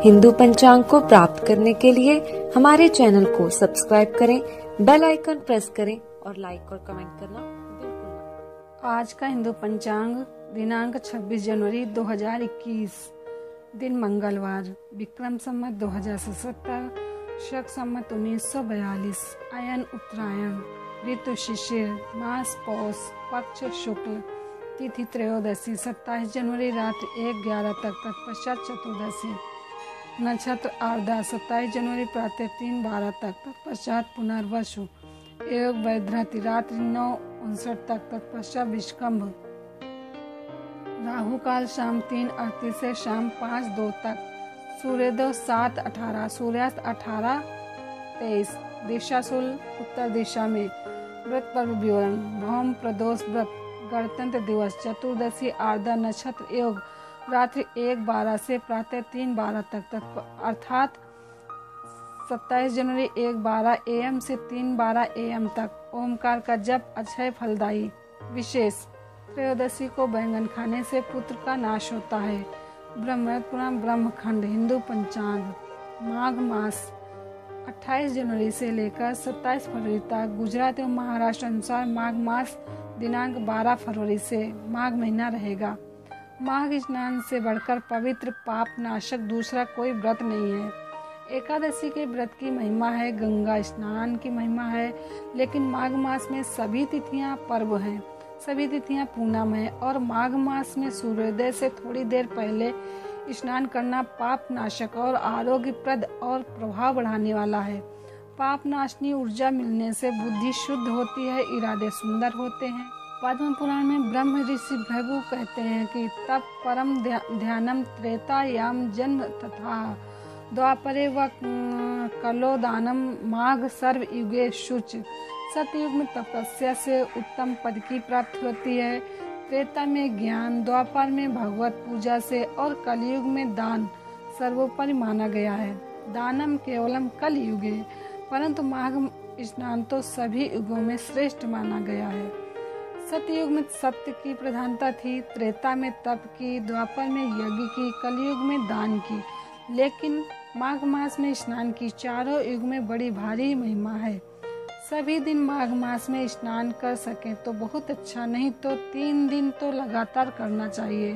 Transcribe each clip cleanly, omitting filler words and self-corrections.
हिंदू पंचांग को प्राप्त करने के लिए हमारे चैनल को सब्सक्राइब करें, बेल आइकन प्रेस करें और लाइक और कमेंट करना बिल्कुल ना। आज का हिंदू पंचांग दिनांक 26 जनवरी 2021, दिन मंगलवार, विक्रम संवत 2077, शक संवत 1942, अयन उत्तरायण, ऋतु शिशिर, मास पौष, पक्ष शुक्ल, तिथि त्रयोदशी 27 जनवरी रात 1:11 तक, तत्पश्चात चतुर्दशी, नक्षत्र आर्द्रा 27 जनवरी प्रातः 3:12 तक, तत्पश्चात पुनर्वसु, योग वैधृति रात्रि 9:59 तक, तत्पश्चात विष्कंभ, राहु काल शाम 3:38 से शाम 5:02 तक, सूर्योदय 7:18, सूर्यास्त 18:23, दिशा शुल उत्तर दिशा में। व्रत पर्व विवरण: भौम प्रदोष व्रत, गणतंत्र दिवस, चतुर्दशी, आर्द्रा नक्षत्र योग रात्रि 1:12 से प्रातः 3:12 तक, अर्थात 27 जनवरी 1:12 AM से 3:12 AM तक। ओमकार का जप अक्षय फलदायी। विशेष: त्रयोदशी को बैंगन खाने से पुत्र का नाश होता है। ब्रह्म पुराण ब्रह्मखंड हिंदू पंचांग। माघ मास 28 जनवरी से लेकर 27 फरवरी तक। गुजरात एवं महाराष्ट्र अनुसार माघ मास दिनांक 12 फरवरी से माघ महीना रहेगा। माघ स्नान से बढ़कर पवित्र पाप नाशक दूसरा कोई व्रत नहीं है। एकादशी के व्रत की महिमा है, गंगा स्नान की महिमा है, लेकिन माघ मास में सभी तिथियां पर्व हैं, सभी तिथियां पूनम है और माघ मास में सूर्योदय से थोड़ी देर पहले स्नान करना पाप नाशक और आरोग्यप्रद और प्रभाव बढ़ाने वाला है। पाप नाशनी ऊर्जा मिलने से बुद्धि शुद्ध होती है, इरादे सुंदर होते हैं। पद्म पुराण में ब्रह्म ऋषि भृगु कहते हैं कि तप परम ध्यानम त्रेतायाम जन्म तथा द्वापरे व कलो दानम माघ सर्व युगे शुच। सतयुग में तपस्या से उत्तम पद की प्राप्ति होती है, त्रेता में ज्ञान, द्वापर में भगवत पूजा से और कलयुग में दान सर्वोपरि माना गया है। दानम केवलम कल युगे, परंतु माघ स्नान तो सभी युगों में श्रेष्ठ माना गया है। सतयुग में सत्य की प्रधानता थी, त्रेता में तप की, द्वापर में यज्ञ की, कलयुग में दान की, लेकिन माघ मास में स्नान की चारों युग में बड़ी भारी महिमा है। सभी दिन माघ मास में स्नान कर सकें तो बहुत अच्छा, नहीं तो 3 दिन तो लगातार करना चाहिए।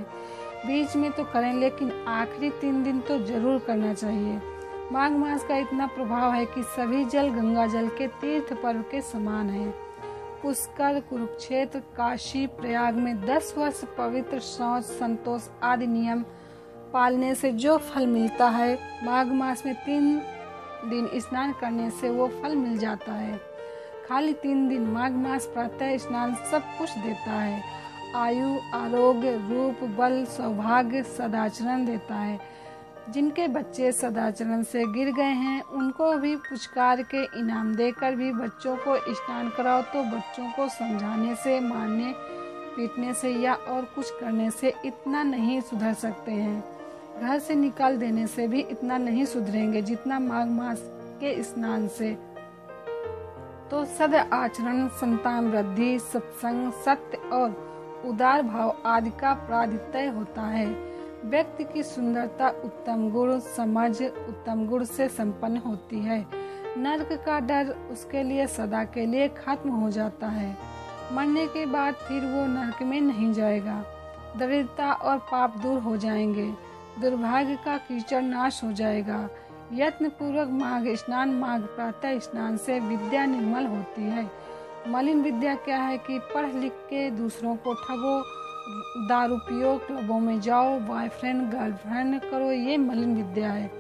बीच में तो करें, लेकिन आखिरी 3 दिन तो जरूर करना चाहिए। माघ मास का इतना प्रभाव है कि सभी जल गंगा जल के तीर्थ पर्व के समान है। पुष्कर, कुरुक्षेत्र, काशी, प्रयाग में 10 वर्ष पवित्र शौच, संतोष आदि नियम पालने से जो फल मिलता है, माघ मास में 3 दिन स्नान करने से वो फल मिल जाता है। खाली 3 दिन माघ मास प्रातः स्नान सब कुछ देता है। आयु, आरोग्य, रूप, बल, सौभाग्य, सदाचरण देता है। जिनके बच्चे सदाचरण से गिर गए हैं उनको भी पुचकार के इनाम देकर भी बच्चों को स्नान कराओ तो बच्चों को समझाने से, मारने पीटने से या और कुछ करने से इतना नहीं सुधर सकते हैं। घर से निकाल देने से भी इतना नहीं सुधरेंगे जितना माघ मास के स्नान से। तो सद आचरण, संतान वृद्धि, सत्संग, सत्य और उदार भाव आदि का प्राधित्य होता है। व्यक्ति की सुंदरता उत्तम गुण, समझ उत्तम गुण से संपन्न होती है। नरक का डर उसके लिए सदा के लिए खत्म हो जाता है। मरने के बाद फिर वो नरक में नहीं जाएगा। दरिद्रता और पाप दूर हो जाएंगे। दुर्भाग्य का कीचड़ नाश हो जाएगा। यत्न पूर्वक माघ स्नान, माघ प्रातः स्नान से विद्या निर्मल होती है। मलिन विद्या क्या है कि पढ़ लिख के दूसरों को ठगो, दारू पियो, क्लबों में जाओ, बॉयफ्रेंड गर्लफ्रेंड करो, ये मलिन विद्या है।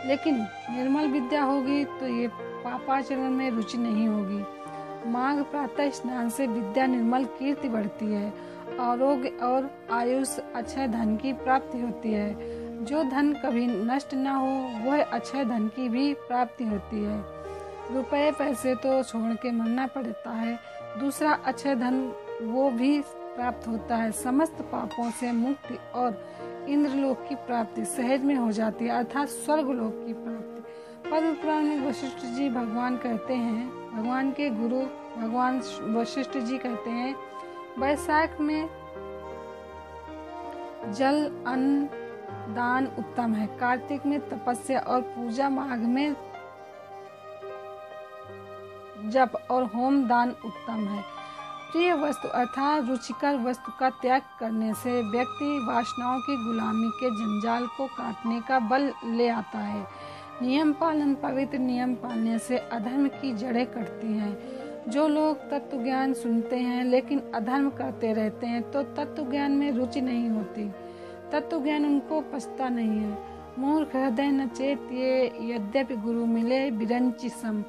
लेकिन निर्मल विद्या होगी तो ये पापाचरण में रुचि नहीं होगी। माघ प्रातः स्नान से विद्या निर्मल कीर्ति बढ़ती है। आरोग्य और आयुष, अक्षय धन की प्राप्ति होती है। जो धन कभी नष्ट न हो वह अक्षय धन की भी प्राप्ति होती है। रुपए पैसे तो छोड़ के मरना पड़ता है, दूसरा अक्षय धन वो भी प्राप्त होता है। समस्त पापों से मुक्ति और इंद्रलोक की प्राप्ति सहज में हो जाती है, अर्थात स्वर्ग लोक की प्राप्ति। पद्म पुराण में वशिष्ठ जी भगवान कहते हैं, भगवान के गुरु भगवान वशिष्ठ जी कहते हैं, वैशाख में जल, अन्न, दान उत्तम है। कार्तिक में तपस्या और पूजा, माघ में जप और होम दान उत्तम है। प्रिय वस्तु अर्थात रुचिकर वस्तु का त्याग करने से व्यक्ति वासनाओं की गुलामी के जंजाल को काटने का बल ले आता है। नियम पालन, पवित्र नियम पालने से अधर्म की जड़ें कटती हैं। जो लोग तत्व ज्ञान सुनते हैं लेकिन अधर्म करते रहते हैं तो तत्व ज्ञान में रुचि नहीं होती, तत्व ज्ञान उनको पछता नहीं है। मूर्ख हृदय न चेत्ये, यद्यपि गुरु मिले बिरंचि सम।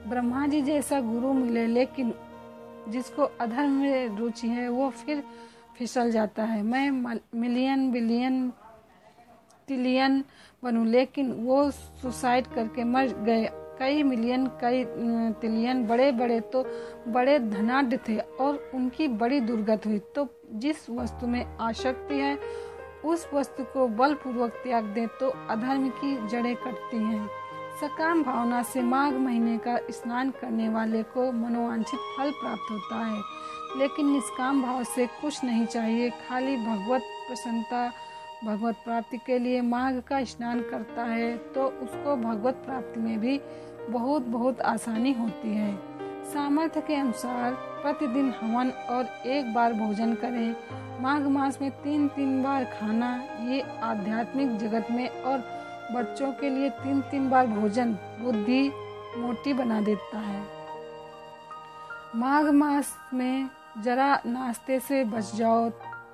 ब्रह्मा जी जैसा गुरु मिले लेकिन जिसको अधर्म में रुचि है वो फिर फिसल जाता है। मैं मिलियन बिलियन ट्रिलियन बनूं, लेकिन वो सुसाइड करके मर गए। कई मिलियन कई ट्रिलियन बड़े बड़े तो बड़े धनाढ्य थे और उनकी बड़ी दुर्गति हुई। तो जिस वस्तु में आसक्ति है उस वस्तु को बलपूर्वक त्याग दे तो अधर्म की जड़ें कटती हैं। सकाम भावना से माघ महीने का स्नान करने वाले को मनोवांछित फल प्राप्त होता है, लेकिन निष्काम भाव से कुछ नहीं चाहिए, खाली भगवत प्रसन्नता भगवत प्राप्ति के लिए माघ का स्नान करता है तो उसको भगवत प्राप्ति में भी बहुत आसानी होती है। सामर्थ्य के अनुसार प्रतिदिन हवन और एक बार भोजन करें। माघ मास में 3 बार खाना, ये आध्यात्मिक जगत में और बच्चों के लिए 3 बार भोजन बुद्धि मोटी बना देता है। माघ मास में जरा नाश्ते से बच जाओ,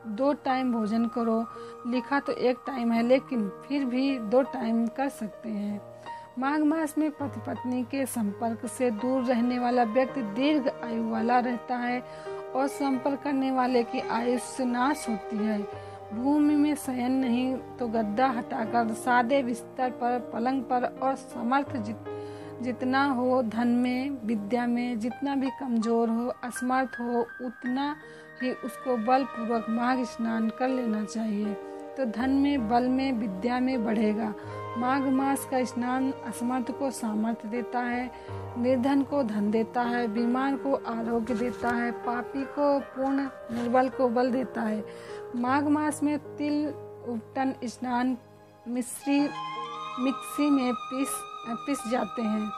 2 टाइम भोजन करो। लिखा तो 1 टाइम है लेकिन फिर भी 2 टाइम कर सकते हैं। माघ मास में पति पत्नी के संपर्क से दूर रहने वाला व्यक्ति दीर्घ आयु वाला रहता है और संपर्क करने वाले की आयुष्य नाश होती है। भूमि में शयन नहीं तो गद्दा हटाकर सादे बिस्तर पर, पलंग पर और समर्थ जितना हो, धन में विद्या में जितना भी कमजोर हो, असमर्थ हो, उतना ही उसको बल पूर्वक माघ स्नान कर लेना चाहिए तो धन में, बल में, विद्या में बढ़ेगा। माघ मास का स्नान असमर्थ को सामर्थ्य देता है, निर्धन को धन देता है, बीमार को आरोग्य देता है, पापी को पूर्ण, निर्बल को बल देता है। माघ मास में तिल उपटन स्नान मिक्सी में पीस जाते हैं।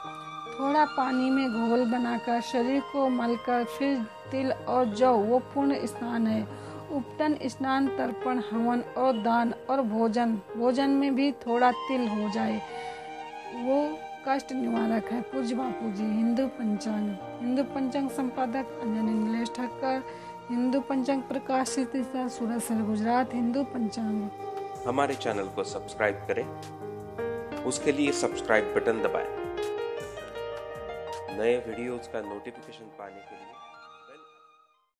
थोड़ा पानी में घोल बनाकर शरीर को मलकर फिर तिल और जौ, वो पूर्ण स्नान है। उपटन स्नान, तर्पण, हवन और दान और भोजन में भी थोड़ा तिल हो जाए वो कष्ट निवारक है। पूज्य बापू जी। हिंदू पंचांग संपादक अंजनी नीलेश ठक्कर। हिंदू पंचांग प्रकाशित सूरत शहर गुजरात। हिंदू पंचांग। हमारे चैनल को सब्सक्राइब करें, उसके लिए सब्सक्राइब बटन दबाएं। नए वीडियोस का नोटिफिकेशन पाने के लिए